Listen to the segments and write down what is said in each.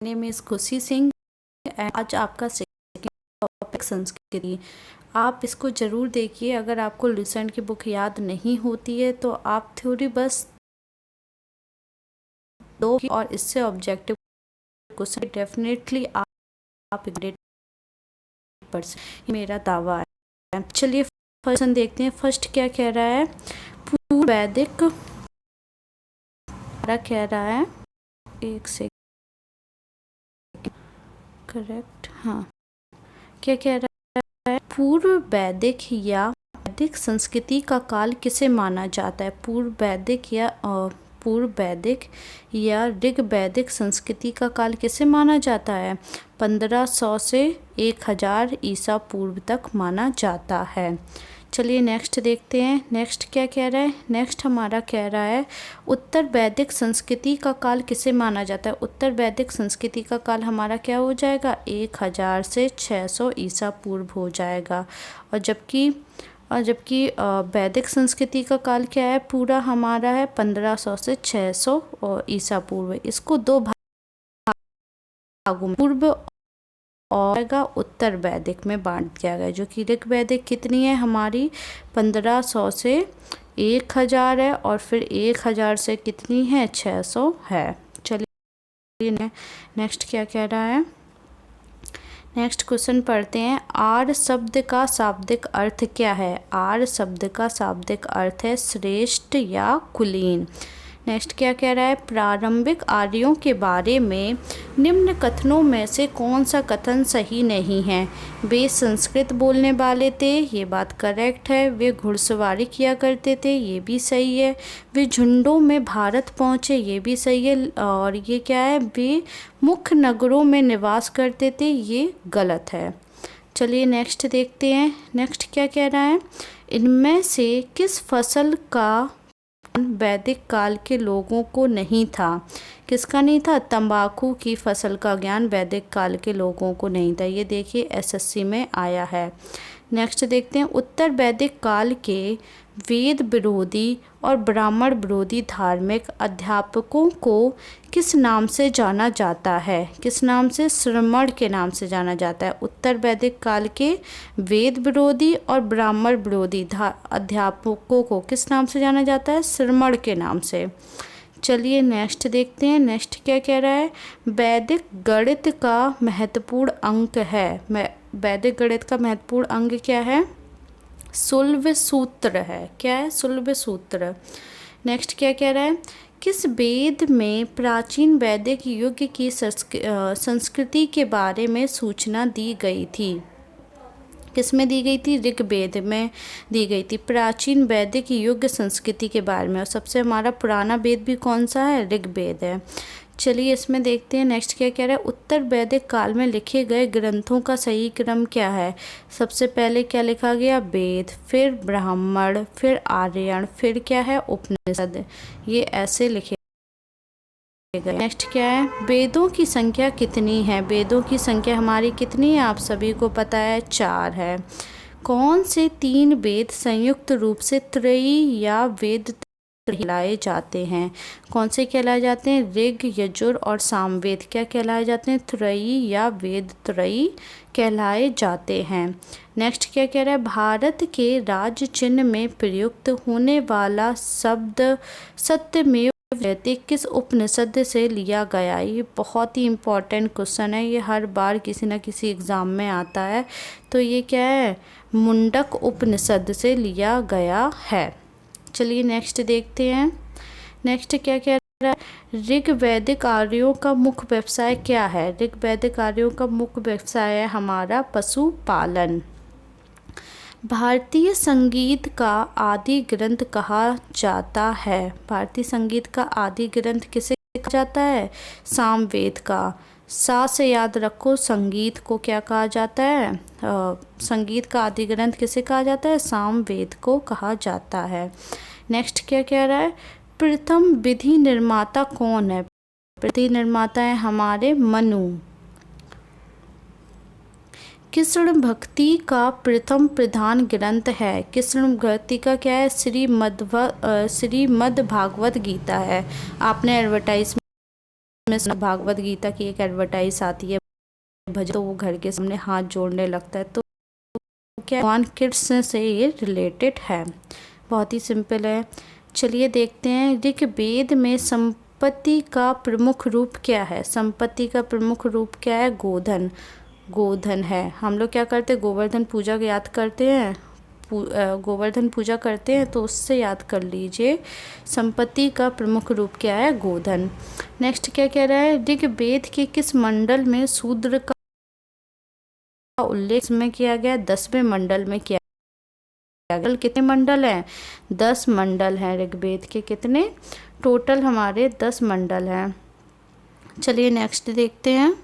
Name is खुशी सिंह। आज आपका सेकंड टॉपिक संस्कृति। आप इसको ज़रूर देखिए। अगर आपको लुसेंट की बुक याद नहीं होती है तो आप थ्योरी बस दो और इससे ऑब्जेक्टिव क्वेश्चन डेफिनेटली आप ग्रेड परसेंट, मेरा दावा है। चलिए फर्स्ट देखते हैं। फर्स्ट क्या कह रहा है? पूर्व वैदिक कह रहा है, एक से करेक्ट, हाँ, क्या कह रहा है? पूर्व वैदिक या वैदिक संस्कृति का काल किसे माना जाता है? पूर्व वैदिक या ऋग वैदिक संस्कृति का काल किसे माना जाता है? 1500 से 1000 ईसा पूर्व तक माना जाता है। चलिए नेक्स्ट देखते हैं। नेक्स्ट क्या कह रहा है? नेक्स्ट हमारा कह रहा है उत्तर वैदिक संस्कृति का काल किसे माना जाता है? उत्तर वैदिक संस्कृति का काल हमारा क्या हो जाएगा? 1000 से 600 ईसा पूर्व हो जाएगा। और जबकि वैदिक संस्कृति का काल क्या है? पूरा हमारा है 1500 से 600 ईसा पूर्व। इसको दो भागों में पूर्व और उत्तर वैदिक में बांट दिया गया, जो कि ऋग वैदिक कितनी है हमारी? 1500 से 1000 है, और फिर 1000 से कितनी है? 600 है। चलिए नेक्स्ट क्या कह रहा है? नेक्स्ट क्वेश्चन पढ़ते हैं। आर्य शब्द का शाब्दिक अर्थ क्या है? आर्य शब्द का शाब्दिक अर्थ है श्रेष्ठ या कुलीन। नेक्स्ट क्या कह रहा है? प्रारंभिक आर्यों के बारे में निम्न कथनों में से कौन सा कथन सही नहीं है? वे संस्कृत बोलने वाले थे, ये बात करेक्ट है। वे घुड़सवारी किया करते थे, ये भी सही है। वे झुंडों में भारत पहुँचे, ये भी सही है। और ये क्या है? वे मुख्य नगरों में निवास करते थे, ये गलत है। चलिए नेक्स्ट देखते हैं। नेक्स्ट क्या कह रहा है? इनमें से किस फसल का वैदिक काल के लोगों को नहीं था? किसका नहीं था? तंबाकू की फसल का ज्ञान वैदिक काल के लोगों को नहीं था। ये देखिए एसएससी में आया है। नेक्स्ट देखते हैं। उत्तर वैदिक काल के वेद विरोधी और ब्राह्मण विरोधी धार्मिक अध्यापकों को किस नाम से जाना जाता है? किस नाम से? श्रमण के नाम से जाना जाता है। उत्तर वैदिक काल के वेद विरोधी और ब्राह्मण विरोधी अध्यापकों को किस नाम से जाना जाता है? श्रमण के नाम से। चलिए नेक्स्ट देखते हैं। नेक्स्ट क्या कह रहा है? वैदिक गणित का महत्वपूर्ण अंक है। वैदिक गणित का महत्वपूर्ण अंग क्या है? सुलभ सूत्र है। क्या है? सुलभ सूत्र। नेक्स्ट क्या कह रहा है? किस वेद में प्राचीन वैदिक युग की संस्कृति के बारे में सूचना दी गई थी? किस में दी गई थी? ऋग्वेद में दी गई थी, प्राचीन वैदिक युग संस्कृति के बारे में। और सबसे हमारा पुराना वेद भी कौन सा है? ऋग्वेद है। चलिए इसमें देखते हैं। नेक्स्ट क्या कह रहा है? उत्तर वैदिक काल में लिखे गए ग्रंथों का सही क्रम क्या है? सबसे पहले क्या लिखा गया? वेद, फिर ब्राह्मण, फिर आर्यन, फिर क्या है? उपनिषद। ये ऐसे लिखे गए। नेक्स्ट क्या है? वेदों की संख्या कितनी है? वेदों की संख्या हमारी कितनी है? आप सभी को पता है, 4 है। कौन से 3 वेद संयुक्त रूप से त्रयी या वेद कहलाए जाते हैं? कौन से कहलाए जाते हैं? ऋग, यजुर और सामवेद क्या कहलाए जाते हैं? त्रयी या वेद त्रयी कहलाए जाते हैं। नेक्स्ट क्या कह रहा है? भारत के राज्य चिन्ह में प्रयुक्त होने वाला शब्द सत्यमेव जयते किस उपनिषद से लिया गया? ये बहुत ही इम्पोर्टेंट क्वेश्चन है, ये हर बार किसी न किसी एग्ज़ाम में आता है। तो ये क्या है? मुंडक उपनिषद से लिया गया है। चलिए नेक्स्ट देखते हैं। नेक्स्ट क्या कह रहा है? ऋग वैदिक आर्यों का मुख्य व्यवसाय क्या है? ऋग वैदिक आर्यों का मुख्य व्यवसाय है हमारा पशुपालन। भारतीय संगीत का आदि ग्रंथ कहा जाता है? भारतीय संगीत का आदि ग्रंथ किसे कहा जाता है? सामवेद का। सा से याद रखो, संगीत को क्या कहा जाता है? संगीत का आदि ग्रंथ किसे कहा जाता है? सामवेद को कहा जाता है। नेक्स्ट क्या कह रहा है? प्रथम विधि निर्माता कौन है? विधि निर्माता है हमारे मनु। कृष्ण भक्ति का प्रथम प्रधान ग्रंथ है? कृष्ण भक्ति का क्या है? श्रीमद् भागवत गीता है। आपने एडवर्टाइजमेंट में भागवत गीता की एक एडवर्टाइज आती है भजन, तो वो घर के सामने हाथ जोड़ने लगता है। तो क्या भगवान कृष्ण से ये रिलेटेड है, बहुत ही सिंपल है। चलिए देखते हैं ऋग्वेद में संपत्ति का प्रमुख रूप क्या है। संपत्ति का प्रमुख रूप क्या है? गोधन। गोधन है। हम लोग क्या करते हैं? गोवर्धन पूजा याद करते हैं, गोवर्धन पूजा करते हैं, तो उससे याद कर लीजिए संपत्ति का प्रमुख रूप क्या है? गोधन। नेक्स्ट क्या कह रहा है? ऋग्वेद के किस मंडल में शूद्र का उल्लेख में किया गया? 10वें मंडल में किया गया। कितने मंडल हैं? 10 मंडल हैं ऋग्वेद के। कितने? टोटल हमारे 10 मंडल हैं। चलिए नेक्स्ट देखते हैं।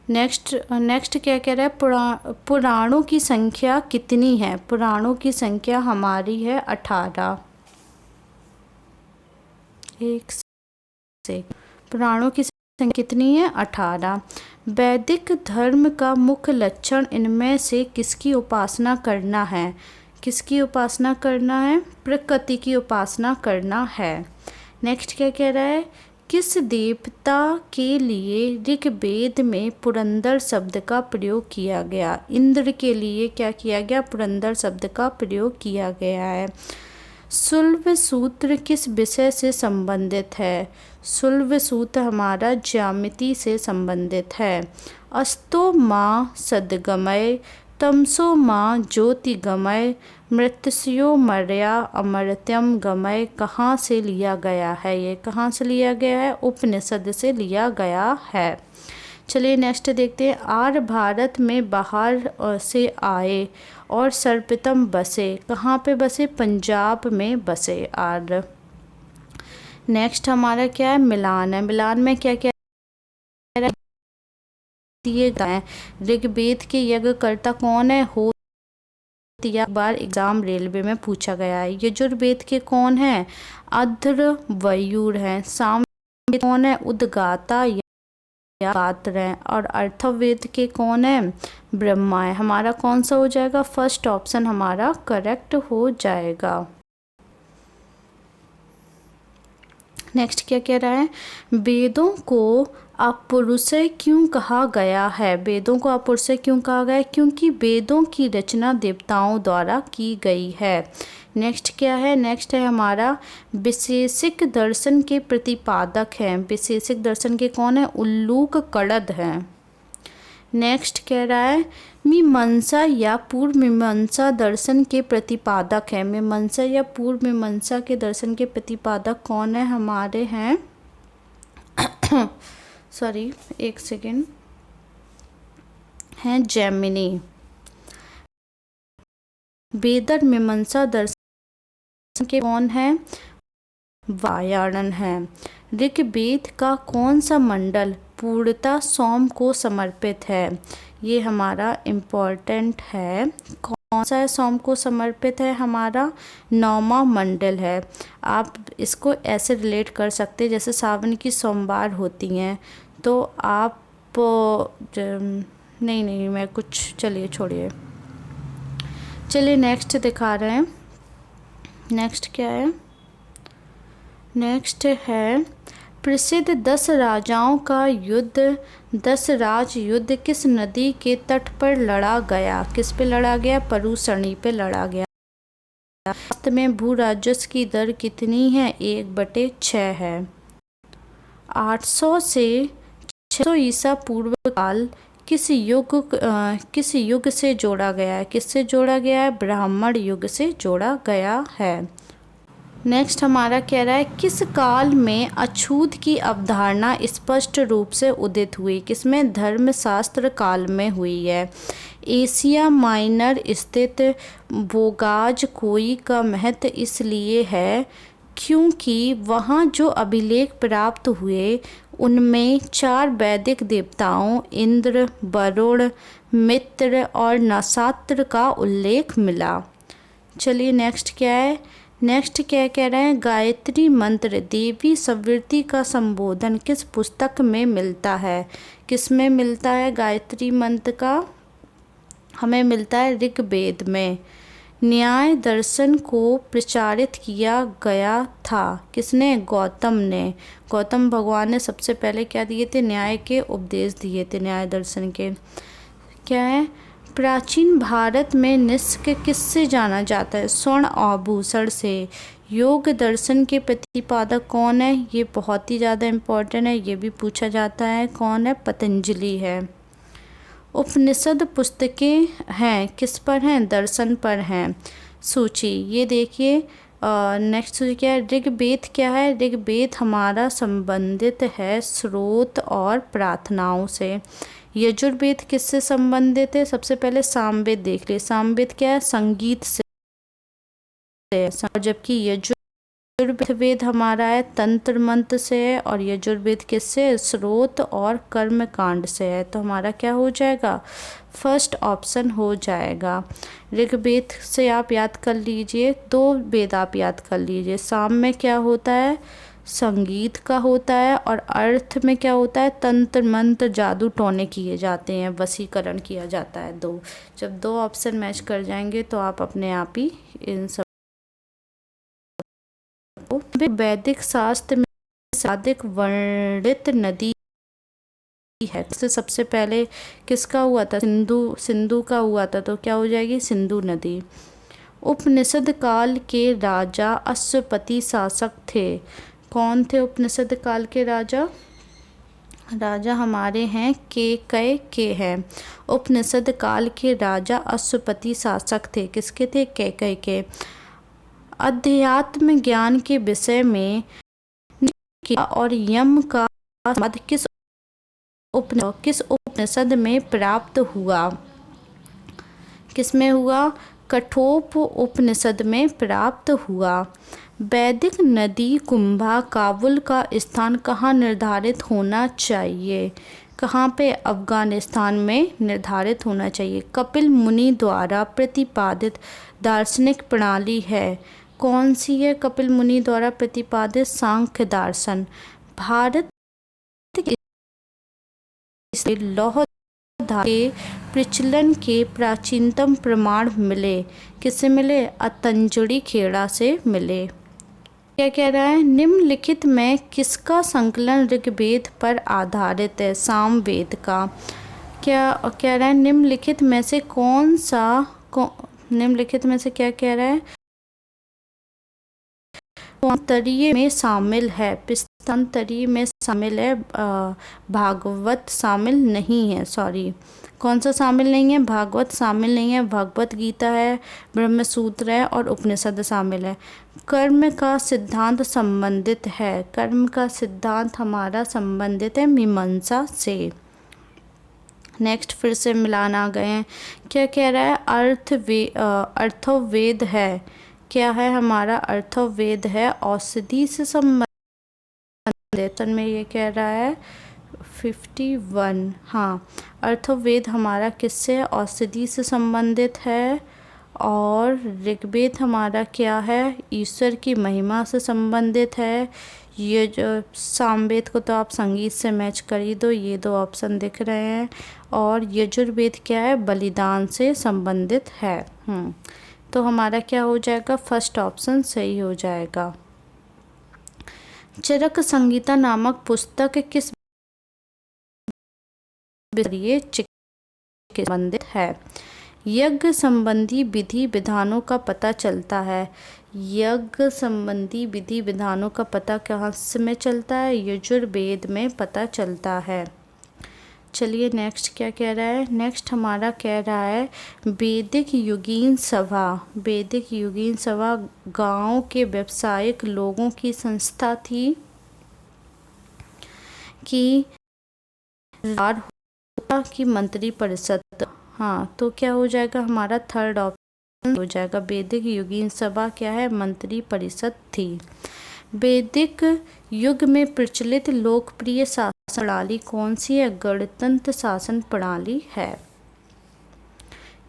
नेक्स्ट क्या कह रहा है? पुराणों की संख्या कितनी है? पुराणों की संख्या हमारी है 18। एक से पुराणों की संख्या कितनी है? 18। वैदिक धर्म का मुख्य लक्षण इनमें से किसकी उपासना करना है? किसकी उपासना करना है? प्रकृति की उपासना करना है। नेक्स्ट क्या कह रहा है? किस देवता के लिए ऋग्वेद में पुरंदर शब्द का प्रयोग किया गया? इंद्र के लिए क्या किया गया? पुरंदर शब्द का प्रयोग किया गया है। शुल्ब सूत्र किस विषय से संबंधित है? शुल्ब सूत्र हमारा ज्यामिति से संबंधित है। अस्तो माँ सद्गमय, तमसो माँ ज्योतिगमय, मृत्युयो मर्या अमर्त्यम गमय कहाँ से लिया गया है? ये कहाँ से लिया गया है? उपनिषद से लिया गया है। चलिए नेक्स्ट देखते हैं। आर्य भारत में बाहर से आए और सर्वप्रथम बसे। कहाँ पे बसे? पंजाब में बसे आर्य। नेक्स्ट हमारा क्या है? मिलान है। मिलान में क्या क्या दिए गए हैं? ऋग्वेद के यज्ञकर्ता कौन है? हो बार एग्जाम रेलवे में पूछा गया है। यजुर्वेद के कौन है? अध्र वयूर हैं। साम कौन है? उद्गाता या गात्र हैं। और अर्थवेद के कौन है? ब्रह्मा है। हमारा कौन सा हो जाएगा? फर्स्ट ऑप्शन हमारा करेक्ट हो जाएगा। नेक्स्ट क्या कह रहा है? वेदों को अपौरुषेय क्यों कहा गया है? वेदों को अपौरुषेय क्यों कहा गया है? क्योंकि वेदों की रचना देवताओं द्वारा की गई है। नेक्स्ट क्या है? नेक्स्ट है हमारा विशेषिक दर्शन के प्रतिपादक हैं। विशेषिक दर्शन के कौन है? उल्लूक कड़द हैं। नेक्स्ट कह रहा है मीमांसा या पूर्व मीमांसा दर्शन के प्रतिपादक है। मीमांसा या पूर्व मीमांसा के दर्शन के प्रतिपादक कौन है? हमारे हैं सॉरी एक सेकेंड, हैं जैमिनी। वेदर मीमांसा दर्शन के कौन है? वायायन है। ऋग्वेद का कौन सा मंडल पूर्णतः सोम को समर्पित है? ये हमारा इम्पोर्टेंट है। कौन सा है सोम को समर्पित है? हमारा 9वां मंडल है। आप इसको ऐसे रिलेट कर सकते हैं जैसे सावन की सोमवार होती हैं, तो आप नहीं मैं कुछ, चलिए छोड़िए। चलिए नेक्स्ट दिखा रहे हैं। नेक्स्ट क्या है? नेक्स्ट है प्रसिद्ध 10 राजाओं का युद्ध, 10 राज युद्ध किस नदी के तट पर लड़ा गया? किस पे लड़ा गया? परुसरणी पे लड़ा गया। भारत में भू राजस्व की दर कितनी है? 1/6 है। 800 से 600 ईसा पूर्व काल किस युग से जोड़ा गया है? किससे जोड़ा गया है? ब्राह्मण युग से जोड़ा गया है। नेक्स्ट हमारा कह रहा है किस काल में अछूत की अवधारणा स्पष्ट रूप से उदित हुई? किसमें? धर्मशास्त्र काल में हुई है। एशिया माइनर स्थित बोगाज कोई का महत्व इसलिए है क्योंकि वहाँ जो अभिलेख प्राप्त हुए उनमें 4 वैदिक देवताओं इंद्र, वरुण, मित्र और नक्षत्र का उल्लेख मिला। चलिए नेक्स्ट क्या है? नेक्स्ट क्या कह रहे हैं? गायत्री मंत्र देवी संवृत्ति का संबोधन किस पुस्तक में मिलता है? किस में मिलता है? गायत्री मंत्र का हमें मिलता है ऋग्वेद में। न्याय दर्शन को प्रचारित किया गया था? किसने? गौतम ने। गौतम भगवान ने सबसे पहले क्या दिए थे? न्याय के उपदेश दिए थे, न्याय दर्शन के। क्या है? प्राचीन भारत में निष्क किससे जाना जाता है? स्वर्ण आभूषण से। योग दर्शन के प्रतिपादक कौन है? ये बहुत ही ज़्यादा इम्पोर्टेंट है, ये भी पूछा जाता है। कौन है? पतंजलि है। उपनिषद पुस्तकें हैं किस पर हैं? दर्शन पर हैं। सूची ये देखिए। नेक्स्ट सूची क्या है? ऋग्वेद क्या है? ऋग्वेद हमारा संबंधित है स्रोत और प्रार्थनाओं से। यजुर्वेद किससे संबंधित है? सबसे पहले सामवेद देख लिए। सामवेद क्या है? संगीत से। जबकि यजुर्वेद हमारा है तंत्र मंत्र से है, और यजुर्वेद किससे? स्रोत और कर्म कांड से है। तो हमारा क्या हो जाएगा? फर्स्ट ऑप्शन हो जाएगा। ऋग्वेद से आप याद कर लीजिए, 2 वेद आप याद कर लीजिए। साम में क्या होता है? संगीत का होता है, और अर्थ में क्या होता है? तंत्र मंत्र जादू टोने किए जाते हैं, वशीकरण किया जाता है। 2 जब 2 ऑप्शन मैच कर जाएंगे तो आप अपने आप ही इन सब वैदिक शास्त्र में सर्वाधिक वर्णित नदी है। सबसे पहले किसका हुआ था? सिंधु का हुआ था, तो क्या हो जाएगी? सिंधु नदी। उपनिषद काल के राजा अश्वपति शासक थे। कौन थे उपनिषद काल के राजा? राजा हमारे हैं केकय के हैं। उपनिषद काल के राजा अश्वपति शासक थे। किसके थे? केकय के। अध्यात्म ज्ञान के विषय में और यम का मत किस उपनिषद में प्राप्त हुआ? किस में हुआ? कठोप उपनिषद में प्राप्त हुआ। वैदिक नदी कुंभा काबुल का स्थान कहाँ निर्धारित होना चाहिए? कहाँ पे? अफगानिस्तान में निर्धारित होना चाहिए। कपिल मुनि द्वारा प्रतिपादित दार्शनिक प्रणाली है। कौन सी है कपिल मुनि द्वारा प्रतिपादित? सांख्य दर्शन। भारत से लौह के प्रचलन के प्राचीनतम प्रमाण मिले। किससे मिले? अतंजड़ी खेड़ा से मिले। क्या कह रहा है? निम्नलिखित में किसका संकलन ऋग्वेद पर आधारित है? सामवेद का। क्या कह रहा है? निम्नलिखित में से कौन सा निम्नलिखित में से क्या कह रहा है? पिस्तांतरीय में शामिल है। पिस्तांतरीय में शामिल है, भागवत शामिल नहीं है। सॉरी, कौन सा शामिल नहीं है? भागवत शामिल नहीं है। भगवत गीता है, ब्रह्मसूत्र है, और उपनिषद शामिल है। कर्म का सिद्धांत संबंधित है। कर्म का सिद्धांत हमारा संबंधित है मीमांसा से। नेक्स्ट फिर से मिलान आ गए हैं। क्या कह रहा है? अर्थवेद है। क्या है हमारा? अर्थवेद है औषधि से संबंधित में। ये कह रहा है 51। हाँ, अर्थवेद हमारा किससे? औषधि से संबंधित है। और ऋग्वेद हमारा क्या है? ईश्वर की महिमा से संबंधित है। ये जो सामवेद को तो आप संगीत से मैच कर ही दो, ये 2 ऑप्शन दिख रहे हैं। और यजुर्वेद क्या है? बलिदान से संबंधित है। तो हमारा क्या हो जाएगा? फर्स्ट ऑप्शन सही हो जाएगा। चरक संहिता नामक पुस्तक किस संबंधित है? यज्ञ संबंधी विधि विधानों का पता चलता है। यज्ञ संबंधी विधि विधानों का पता कहाँ से में चलता है? यजुर्वेद में पता चलता है। चलिए नेक्स्ट क्या कह रहा है? नेक्स्ट हमारा कह रहा है वैदिक युगीन सभा। वैदिक युगीन सभा गांव के व्यावसायिक लोगों की संस्था थी कि की मंत्री परिषद। हाँ, तो क्या हो जाएगा हमारा? थर्ड ऑप्शन हो जाएगा। वैदिक युगीन सभा क्या है? मंत्री परिषद थी। वैदिक युग में प्रचलित लोकप्रिय शासन प्रणाली कौन सी है? गणतंत्र शासन प्रणाली है।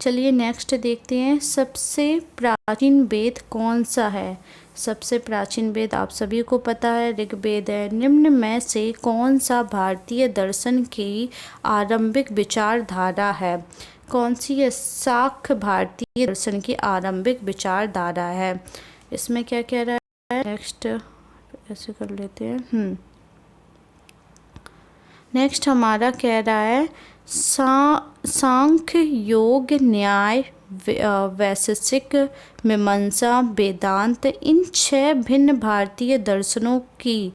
चलिए नेक्स्ट देखते हैं। सबसे प्राचीन वेद कौन सा है? सबसे प्राचीन वेद आप सभी को पता है ऋग्वेद है। निम्न में से कौन सा भारतीय दर्शन की आरंभिक विचारधारा है? कौन सी ये शाक्त भारतीय दर्शन की आरंभिक विचारधारा है? इसमें क्या कह रहा है? नेक्स्ट ऐसे कर लेते हैं। नेक्स्ट हमारा कह रहा है सांख्य, योग, न्याय, वैशेषिक, मीमांसा, वेदांत, इन 6 भिन्न भारतीय दर्शनों की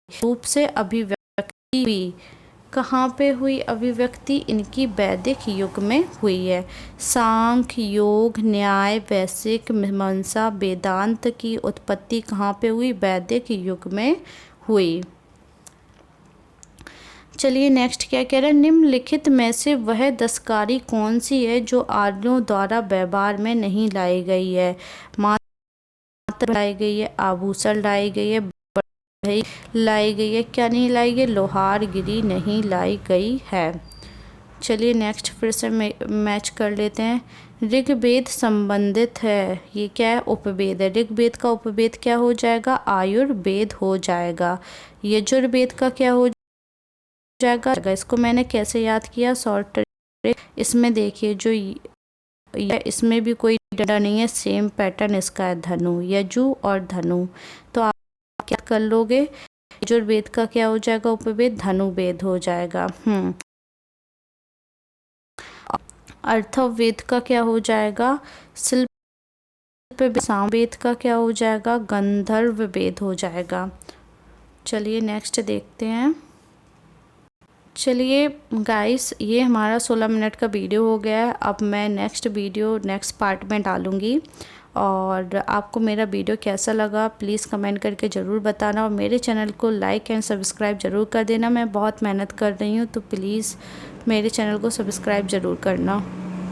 रूप से अभिव्यक्ति हुई। कहाँ पे हुई अभिव्यक्ति? इनकी वैदिक युग में हुई है। सांख्य, योग, न्याय, वैशेषिक, मीमांसा, वेदांत की उत्पत्ति कहाँ पे हुई? वैदिक युग में हुई। चलिए नेक्स्ट क्या कह रहा है? निम्नलिखित में से वह दस्तकारी कौन सी है जो आर्यों द्वारा व्यवहार में नहीं लाई गई है? मात्र लाई गई है, आभूषण लाई गई है, लाई गई है, क्या नहीं लाई गई? लोहारगिरी नहीं लाई गई है। चलिए नेक्स्ट फिर से मैच कर लेते हैं। ऋग्वेद संबंधित है, ये क्या है? उपवेद है। ऋग्वेद का उपवेद क्या हो जाएगा? आयुर्वेद हो जाएगा। यजुर्वेद का क्या हो जाएगा? इसको मैंने कैसे याद किया? Short trick. इसमें देखिए जो इसमें भी कोई डंडा नहीं है, सेम पैटर्न इसका है, धनु, यजु और धनु। तो आप क्या कर लोगे? यजुर्वेद का क्या हो जाएगा? उपवेद धनुवेद हो जाएगा। अर्थवेद का क्या हो जाएगा? शिल्प। सामवेद का क्या हो जाएगा? गंधर्व वेद हो जाएगा। चलिए नेक्स्ट देखते हैं। चलिए गाइस, ये हमारा 16 मिनट का वीडियो हो गया है। अब मैं नेक्स्ट पार्ट में डालूँगी। और आपको मेरा वीडियो कैसा लगा प्लीज़ कमेंट करके ज़रूर बताना, और मेरे चैनल को लाइक एंड सब्सक्राइब ज़रूर कर देना। मैं बहुत मेहनत कर रही हूँ, तो प्लीज़ मेरे चैनल को सब्सक्राइब ज़रूर करना।